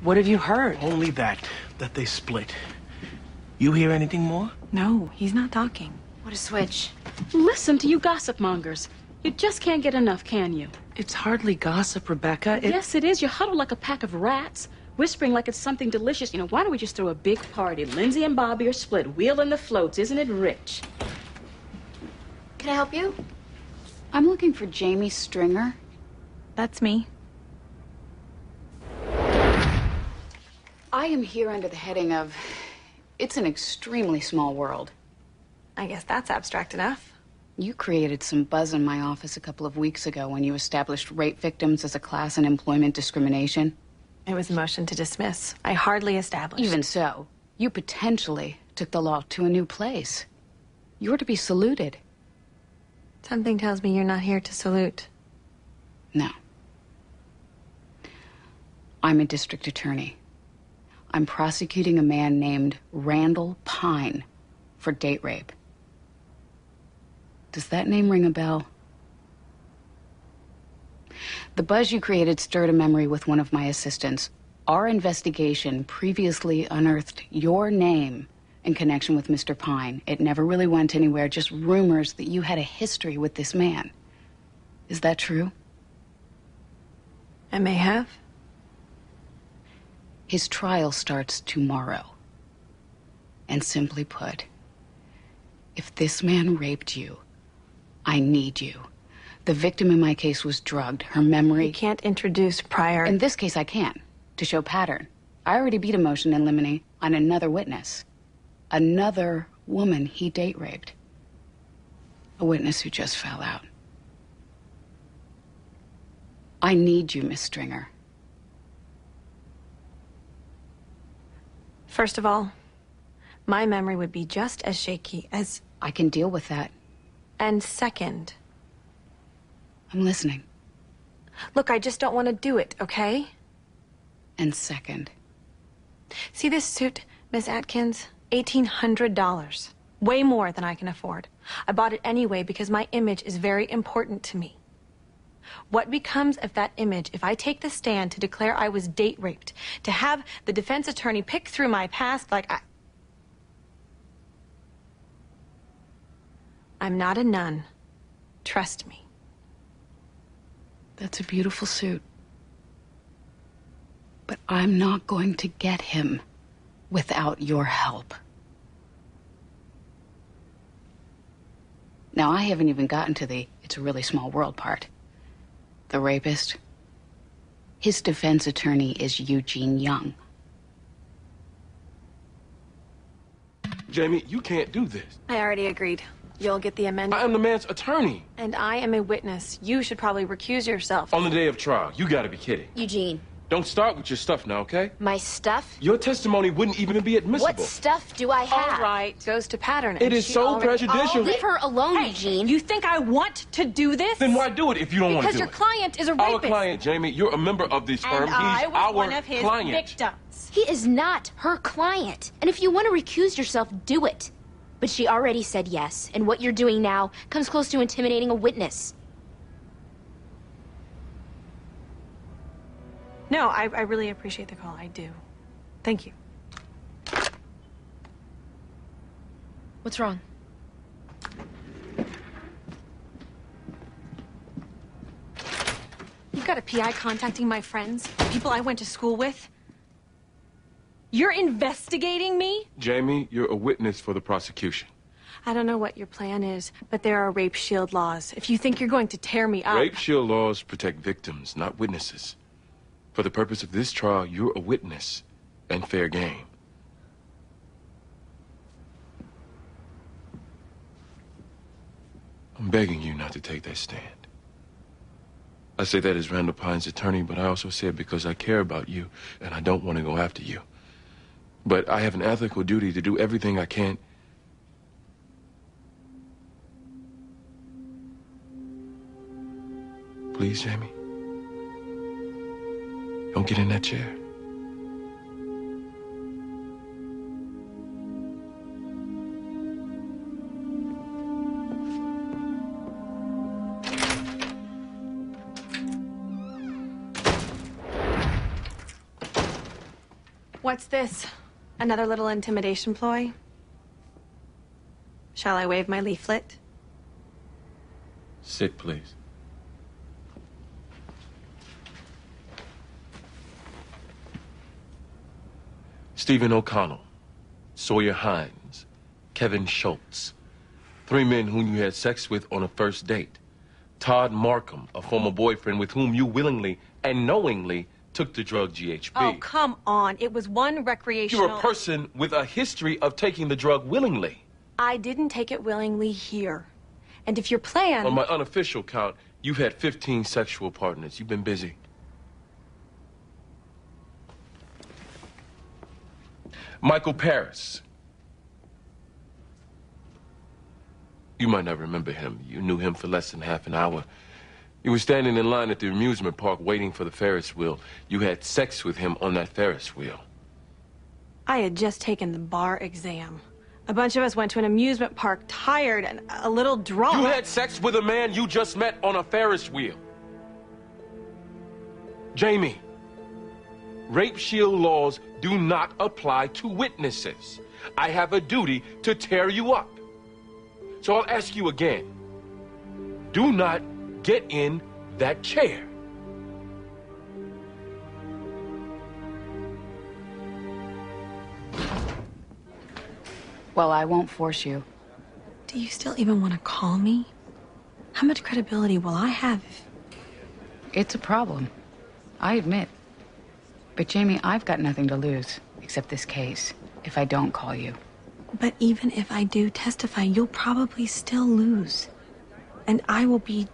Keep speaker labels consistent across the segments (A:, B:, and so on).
A: What have you heard?
B: Only that they split. You hear anything more?
A: No, he's not talking.
C: What a switch.
D: Listen to you gossip mongers. You just can't get enough, can you?
A: It's hardly gossip, Rebecca.
D: Yes, it is. You huddle like a pack of rats, whispering like it's something delicious. You know, why don't we just throw a big party? Lindsay and Bobby are split, wheeling the floats. Isn't it rich?
C: Can I help you?
D: I'm looking for Jamie Stringer.
E: That's me.
D: I am here under the heading of, it's an extremely small world.
E: I guess that's abstract enough.
D: You created some buzz in my office a couple of weeks ago when you established rape victims as a class in employment discrimination.
E: It was a motion to dismiss. I hardly established.
D: Even so, you potentially took the law to a new place. You're to be saluted.
E: Something tells me you're not here to salute.
D: No. I'm a district attorney. I'm prosecuting a man named Randall Pine for date rape. Does that name ring a bell? The buzz you created stirred a memory with one of my assistants. Our investigation previously unearthed your name in connection with Mr. Pine. It never really went anywhere, just rumors that you had a history with this man. Is that true?
E: I may have.
D: His trial starts tomorrow. And simply put, if this man raped you, I need you. The victim in my case was drugged. Her memory...
E: You can't introduce prior...
D: In this case, I can, to show pattern. I already beat a motion in limine on another witness. Another woman he date raped. A witness who just fell out. I need you, Miss Stringer.
E: First of all, my memory would be just as shaky as...
D: I can deal with that.
E: And second...
D: I'm listening.
E: Look, I just don't want to do it, okay?
D: And second...
E: See this suit, Miss Atkins? $1,800. Way more than I can afford. I bought it anyway because my image is very important to me. What becomes of that image if I take the stand to declare I was date raped? To have the defense attorney pick through my past like I'm not a nun. Trust me.
D: That's a beautiful suit. But I'm not going to get him without your help. Now, I haven't even gotten to the it's a really small world part. The rapist, his defense attorney is Eugene Young.
F: Jamie, you can't do this.
E: I already agreed. You'll get the amendment.
F: I am the man's attorney.
E: And I am a witness. You should probably recuse yourself.
F: On the day of trial. You gotta be kidding.
C: Eugene.
F: Don't start with your stuff now, okay?
C: My stuff?
F: Your testimony wouldn't even be admissible.
C: What stuff do I have?
E: All right. Goes to pattern.
F: It is so prejudicial.
C: Leave her alone,
E: Hey,
C: Eugene.
E: you think I want to do this?
F: Then why do it if you don't want to
E: Because
F: do
E: your
F: it?
E: client is a
F: Our
E: rapist.
F: client, Jamie, you're a member of this firm.
E: And I
F: He's
E: was
F: our
E: one of his
F: client.
E: victims.
C: He is not her client. And if you want to recuse yourself, do it. But she already said yes, and what you're doing now comes close to intimidating a witness.
E: No, I really appreciate the call. I do. Thank you.
C: What's wrong?
E: You've got a PI contacting my friends, people I went to school with. You're investigating me?
F: Jamie, you're a witness for the prosecution.
E: I don't know what your plan is, but there are rape shield laws. If you think you're going to tear me up...
F: Rape shield laws protect victims, not witnesses. For the purpose of this trial, you're a witness and fair game. I'm begging you not to take that stand. I say that as Randall Pine's attorney, but I also say it because I care about you and I don't want to go after you. But I have an ethical duty to do everything I can. Please, Jamie. Don't get in that chair.
E: What's this? Another little intimidation ploy? Shall I wave my leaflet?
F: Sit, please. Stephen O'Connell, Sawyer Hines, Kevin Schultz. 3 men whom you had sex with on a first date. Todd Markham, a former boyfriend with whom you willingly and knowingly took the drug GHB.
E: Oh, come on. It was one recreational...
F: You're a person with a history of taking the drug willingly.
E: I didn't take it willingly here. And if your plan...
F: On my unofficial count, you've had 15 sexual partners. You've been busy. Michael Paris. You might not remember him. You knew him for less than half an hour. You were standing in line at the amusement park waiting for the Ferris wheel. You had sex with him on that Ferris wheel.
E: I had just taken the bar exam. A bunch of us went to an amusement park, tired and a little drunk.
F: You had sex with a man you just met on a Ferris wheel. Jamie, rape shield laws do not apply to witnesses. I have a duty to tear you up. So I'll ask you again. Do not get in that chair.
D: Well, I won't force you.
E: Do you still even want to call me? How much credibility will I have if...
D: It's a problem. I admit. But Jamie, I've got nothing to lose, except this case, if I don't call you.
E: But even if I do testify, you'll probably still lose. And I will be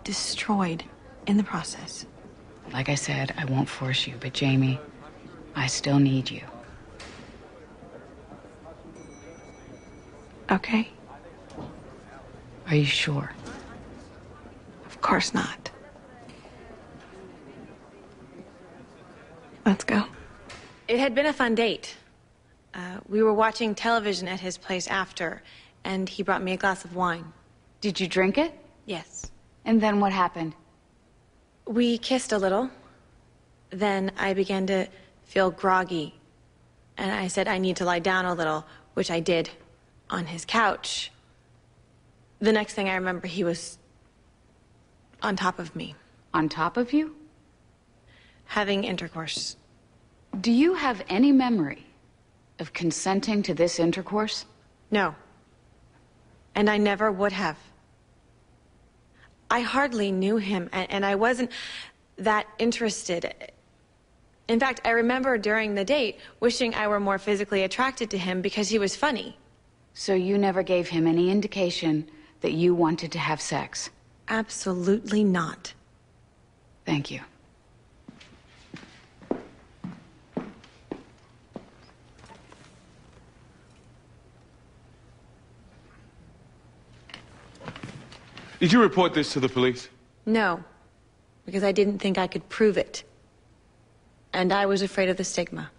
E: destroyed in the process.
D: Like I said, I won't force you, but Jamie, I still need you.
E: Okay?
D: Are you sure?
E: Of course not. Let's go. It had been a fun date. We were watching television at his place after, and he brought me a glass of wine.
D: Did you drink it?
E: Yes.
D: And then what happened?
E: We kissed a little. Then I began to feel groggy. And I said I need to lie down a little, which I did on his couch. The next thing I remember, he was on top of me.
D: On top of you?
E: Having intercourse.
D: Do you have any memory of consenting to this intercourse?
E: No. And I never would have. I hardly knew him, and I wasn't that interested. In fact, I remember during the date wishing I were more physically attracted to him because he was funny.
D: So you never gave him any indication that you wanted to have sex?
E: Absolutely not.
D: Thank you.
F: Did you report this to the police?
E: No, because I didn't think I could prove it. And I was afraid of the stigma.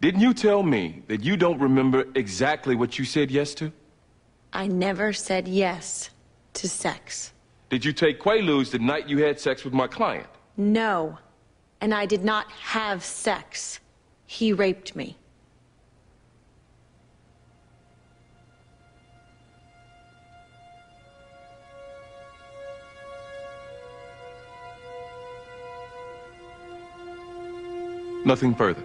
F: Didn't you tell me that you don't remember exactly what you said yes to?
E: I never said yes to sex.
F: Did you take Quaaludes the night you had sex with my client?
E: No, and I did not have sex. He raped me.
F: Nothing further.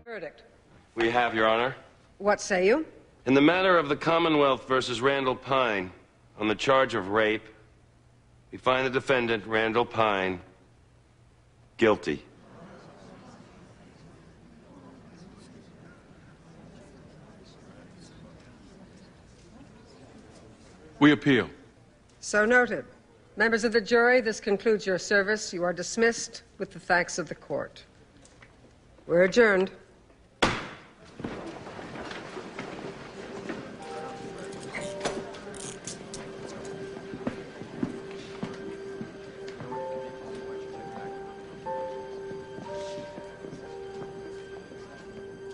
G: Verdict.
H: We have, Your Honor.
G: What say you?
H: In the matter of the Commonwealth versus Randall Pine, on the charge of rape, we find the defendant, Randall Pine, guilty.
F: We appeal.
G: So noted. Members of the jury, this concludes your service. You are dismissed with the thanks of the court. We're adjourned.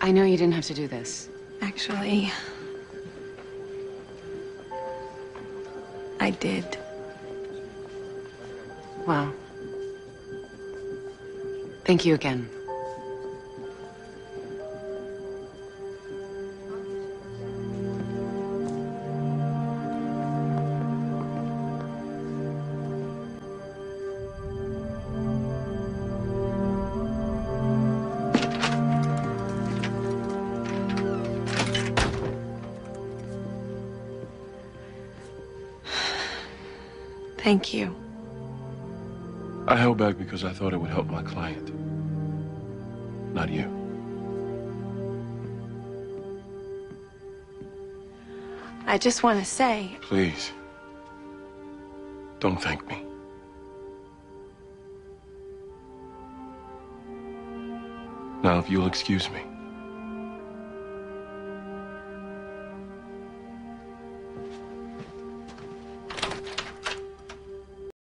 I: I know you didn't have to do this.
E: Actually, I did.
I: Well, thank you again.
E: Thank you.
F: I held back because I thought it would help my client. Not you.
E: I just want to say,
F: Please. Don't thank me. Now, if you'll excuse me.